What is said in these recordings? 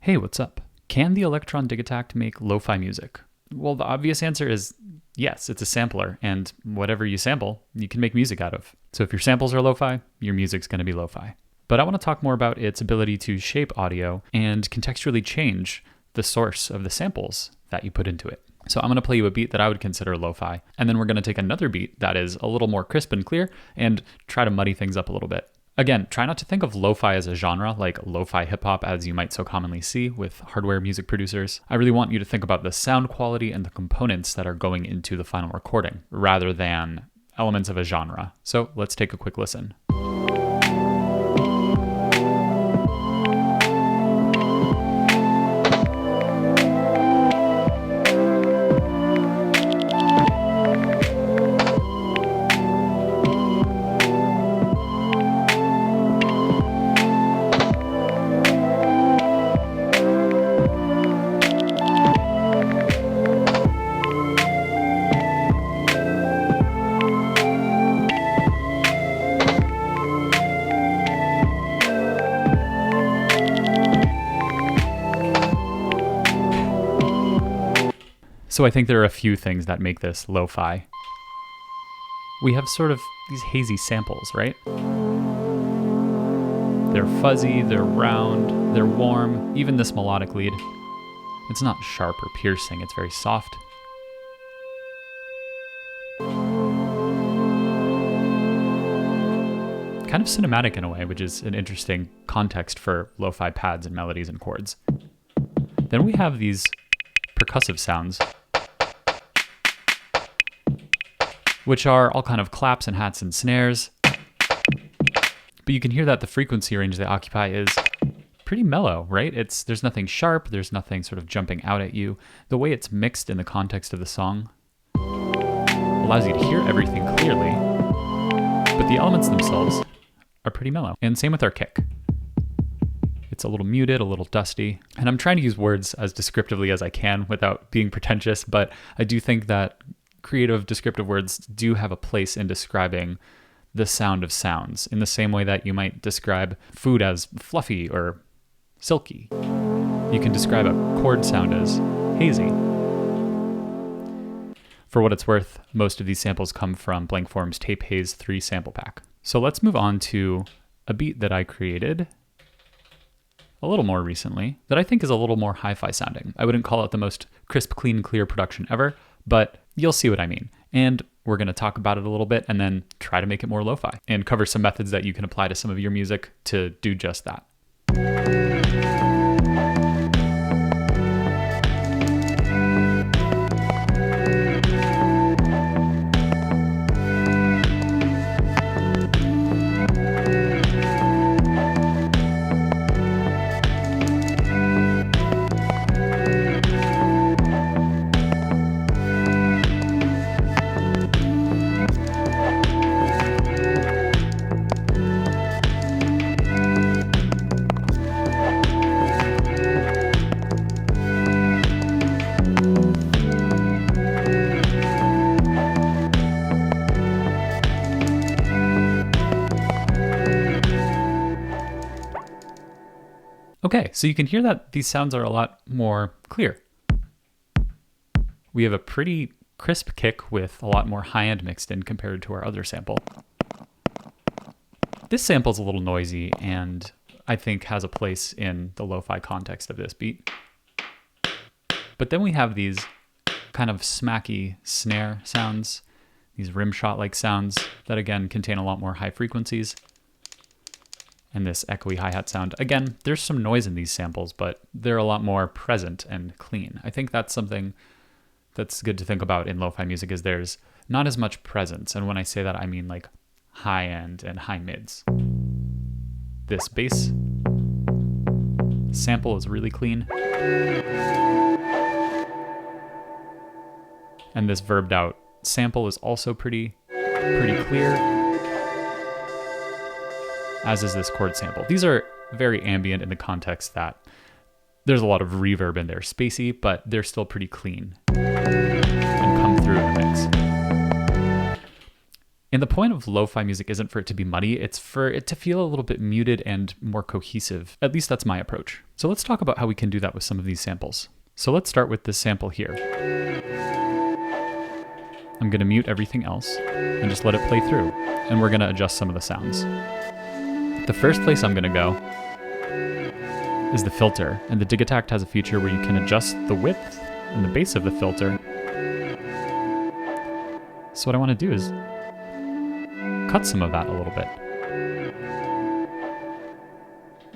Hey, what's up? Can the Elektron Digitakt make lo-fi music? Well, the obvious answer is yes, it's a sampler, and whatever you sample, you can make music out of. So if your samples are lo-fi, your music's going to be lo-fi. But I want to talk more about its ability to shape audio and contextually change the source of the samples that you put into it. So I'm going to play you a beat that I would consider lo-fi, and then we're going to take another beat that is a little more crisp and clear and try to muddy things up a little bit. Again, try not to think of lo-fi as a genre, like lo-fi hip-hop as you might so commonly see with hardware music producers. I really want you to think about the sound quality and the components that are going into the final recording, rather than elements of a genre. So let's take a quick listen. So I think there are a few things that make this lo-fi. We have sort of these hazy samples, right? They're fuzzy, they're round, they're warm, even this melodic lead. It's not sharp or piercing, it's very soft. Kind of cinematic in a way, which is an interesting context for lo-fi pads and melodies and chords. Then we have these percussive sounds, which are all kind of claps and hats and snares. But you can hear that the frequency range they occupy is pretty mellow, right? There's nothing sharp, there's nothing sort of jumping out at you. The way it's mixed in the context of the song allows you to hear everything clearly, but the elements themselves are pretty mellow. And same with our kick. It's a little muted, a little dusty, and I'm trying to use words as descriptively as I can without being pretentious, but I do think that creative descriptive words do have a place in describing the sound of sounds, in the same way that you might describe food as fluffy or silky. You can describe a chord sound as hazy. For what it's worth, most of these samples come from Blank Form's Tape Haze 3 sample pack. So let's move on to a beat that I created a little more recently that I think is a little more hi-fi sounding. I wouldn't call it the most crisp, clean, clear production ever, but you'll see what I mean. And we're going to talk about it a little bit and then try to make it more lo-fi and cover some methods that you can apply to some of your music to do just that. Okay, so you can hear that these sounds are a lot more clear. We have a pretty crisp kick with a lot more high end mixed in compared to our other sample. This sample's a little noisy and I think has a place in the lo-fi context of this beat. But then we have these kind of smacky snare sounds, these rim shot-like sounds that again contain a lot more high frequencies. And this echoey hi-hat sound. Again, there's some noise in these samples, but they're a lot more present and clean. I think that's something that's good to think about in lo-fi music, is there's not as much presence. And when I say that, I mean like high end and high mids. This bass sample is really clean. And this verbed out sample is also pretty clear, as is this chord sample. These are very ambient in the context that there's a lot of reverb in there, spacey, but they're still pretty clean and come through in the mix. And the point of lo-fi music isn't for it to be muddy, it's for it to feel a little bit muted and more cohesive. At least that's my approach. So let's talk about how we can do that with some of these samples. So let's start with this sample here. I'm gonna mute everything else and just let it play through. And we're gonna adjust some of the sounds. The first place I'm gonna go is the filter. And the Digitakt has a feature where you can adjust the width and the base of the filter. So what I wanna do is cut some of that a little bit.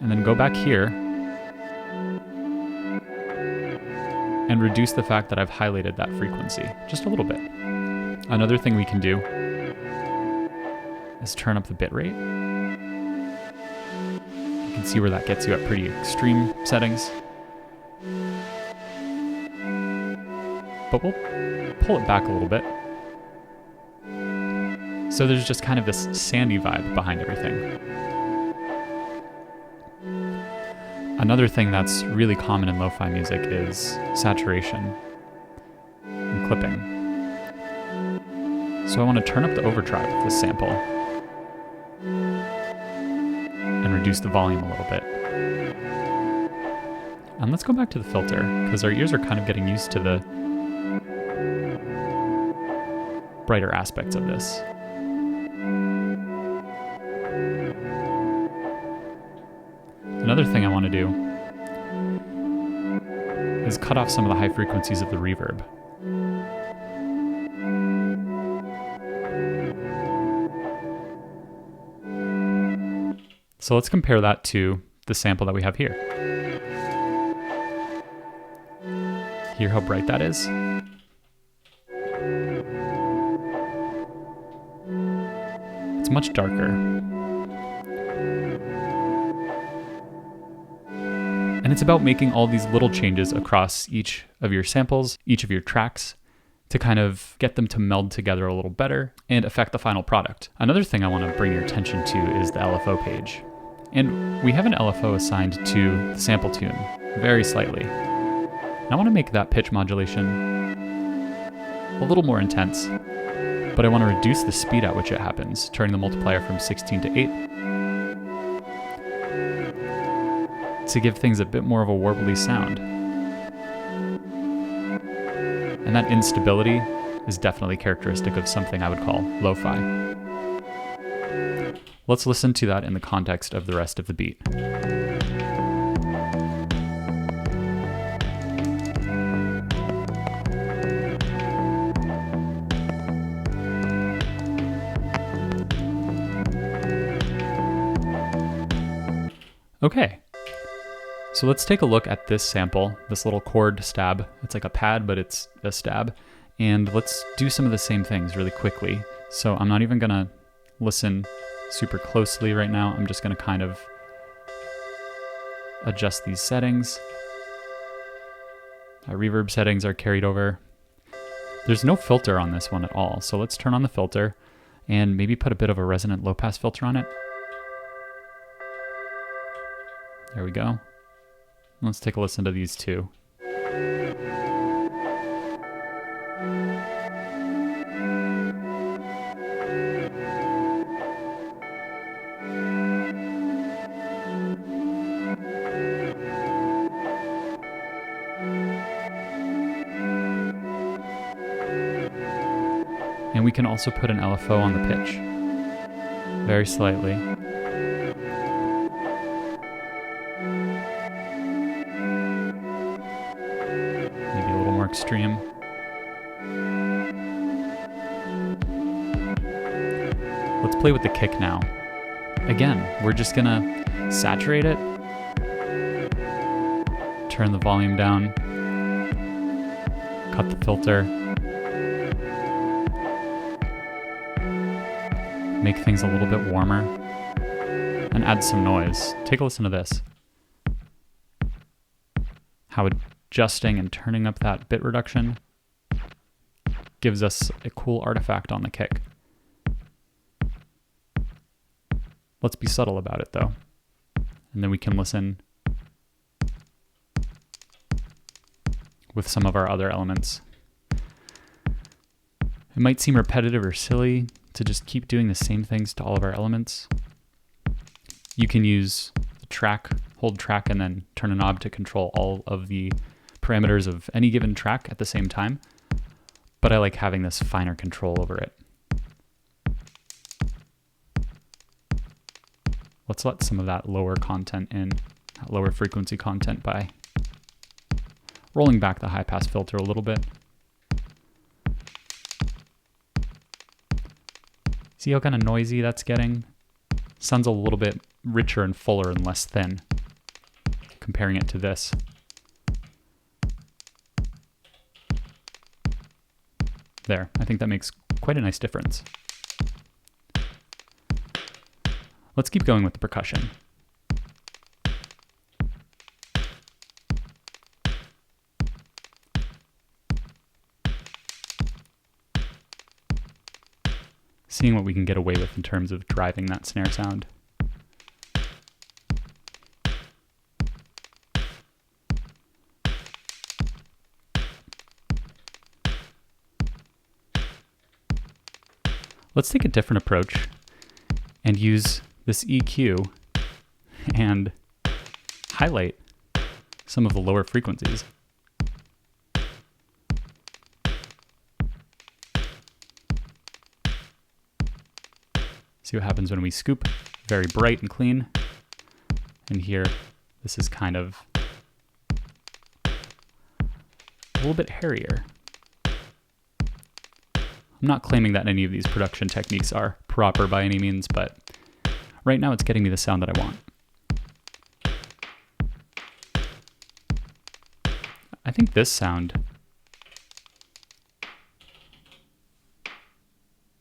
And then go back here and reduce the fact that I've highlighted that frequency just a little bit. Another thing we can do is turn up the bit rate. You can see where that gets you at pretty extreme settings. But we'll pull it back a little bit. So there's just kind of this sandy vibe behind everything. Another thing that's really common in lo-fi music is saturation and clipping. So I want to turn up the overdrive with this sample and reduce the volume a little bit. And let's go back to the filter, because our ears are kind of getting used to the brighter aspects of this. Another thing I want to do is cut off some of the high frequencies of the reverb. So let's compare that to the sample that we have here. Hear how bright that is? It's much darker. And it's about making all these little changes across each of your samples, each of your tracks, to kind of get them to meld together a little better and affect the final product. Another thing I want to bring your attention to is the LFO page. And we have an LFO assigned to the sample tune, very slightly. And I want to make that pitch modulation a little more intense, but I want to reduce the speed at which it happens, turning the multiplier from 16 to 8, to give things a bit more of a warbly sound. And that instability is definitely characteristic of something I would call lo-fi. Let's listen to that in the context of the rest of the beat. Okay. So let's take a look at this sample, this little chord stab. It's like a pad, but it's a stab. And let's do some of the same things really quickly. So I'm not even gonna listen super closely right now. I'm just gonna kind of adjust these settings. Our reverb settings are carried over. There's no filter on this one at all. So let's turn on the filter and maybe put a bit of a resonant low pass filter on it. There we go. Let's take a listen to these two. And we can also put an LFO on the pitch, very slightly. Extreme. Let's play with the kick now. Again, we're just gonna saturate it, turn the volume down, cut the filter, make things a little bit warmer, and add some noise. Take a listen to this. How adjusting and turning up that bit reduction gives us a cool artifact on the kick. Let's be subtle about it though. And then we can listen with some of our other elements. It might seem repetitive or silly to just keep doing the same things to all of our elements. You can use the track, hold track, and then turn a knob to control all of the parameters of any given track at the same time. But I like having this finer control over it. Let's let some of that lower content in, that lower frequency content, by rolling back the high pass filter a little bit. See how kind of noisy that's getting? Sounds a little bit richer and fuller and less thin, comparing it to this. There, I think that makes quite a nice difference. Let's keep going with the percussion. Seeing what we can get away with in terms of driving that snare sound. Let's take a different approach and use this EQ and highlight some of the lower frequencies. See what happens when we scoop. Very bright and clean. And here, this is kind of a little bit hairier. I'm not claiming that any of these production techniques are proper by any means, but right now it's getting me the sound that I want. I think this sound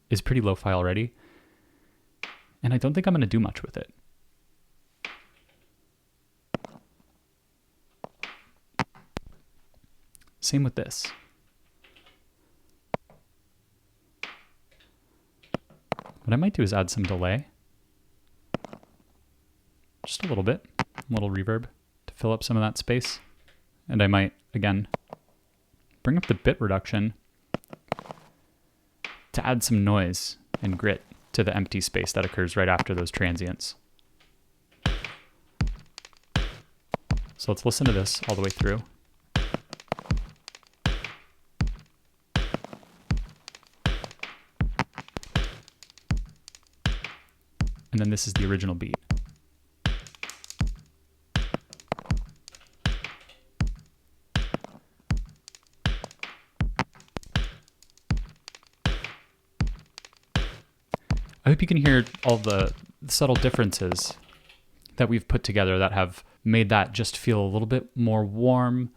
is pretty lo-fi already, and I don't think I'm going to do much with it. Same with this. What I might do is add some delay. Just a little bit, a little reverb to fill up some of that space. And I might, again, bring up the bit reduction to add some noise and grit to the empty space that occurs right after those transients. So let's listen to this all the way through. And then this is the original beat. I hope you can hear all the subtle differences that we've put together that have made that just feel a little bit more warm,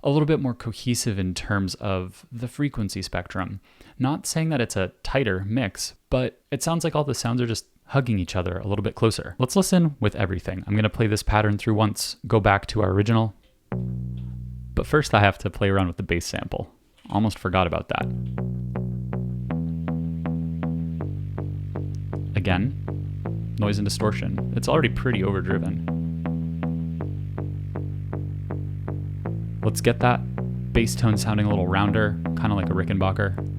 a little bit more cohesive in terms of the frequency spectrum. Not saying that it's a tighter mix, but it sounds like all the sounds are just hugging each other a little bit closer. Let's listen with everything. I'm going to play this pattern through once, go back to our original. But first I have to play around with the bass sample. Almost forgot about that. Again, noise and distortion. It's already pretty overdriven. Let's get that bass tone sounding a little rounder, kind of like a Rickenbacker.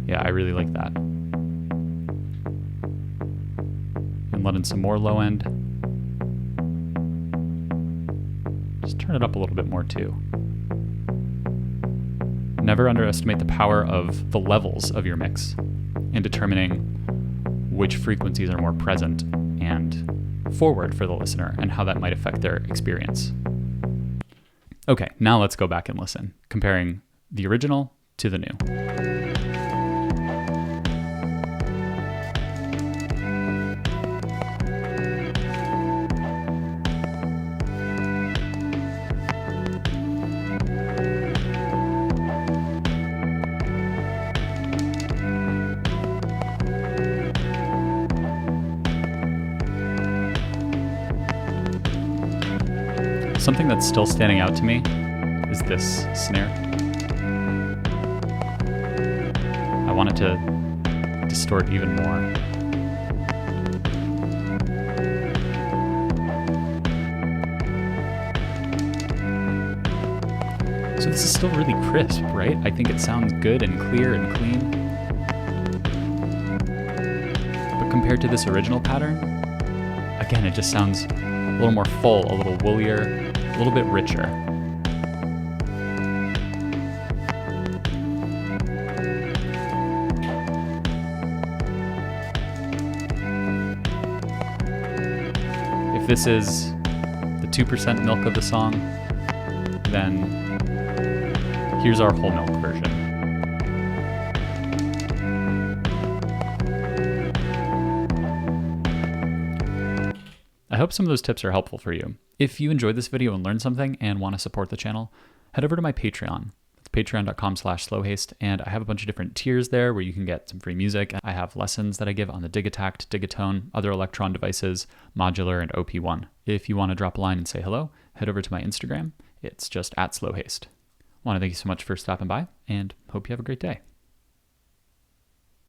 Yeah, I really like that. And let in some more low end. Just turn it up a little bit more too. Never underestimate the power of the levels of your mix in determining which frequencies are more present and forward for the listener and how that might affect their experience. Okay, now let's go back and listen, comparing the original to the new. Something that's still standing out to me is this snare. I want it to distort even more. So this is still really crisp, right? I think it sounds good and clear and clean. But compared to this original pattern, again, it just sounds a little more full, a little woollier, a little bit richer. If this is the 2% milk of the song, then here's our whole milk version. I hope some of those tips are helpful for you. If you enjoyed this video and learned something and want to support the channel, head over to my Patreon. It's patreon.com/slowhaste, and I have a bunch of different tiers there where you can get some free music. I have lessons that I give on the Digitakt, Digatone, other Elektron devices, modular, and OP1. If you want to drop a line and say hello, head over to my Instagram. It's just @slowhaste. I want to thank you so much for stopping by, and hope you have a great day.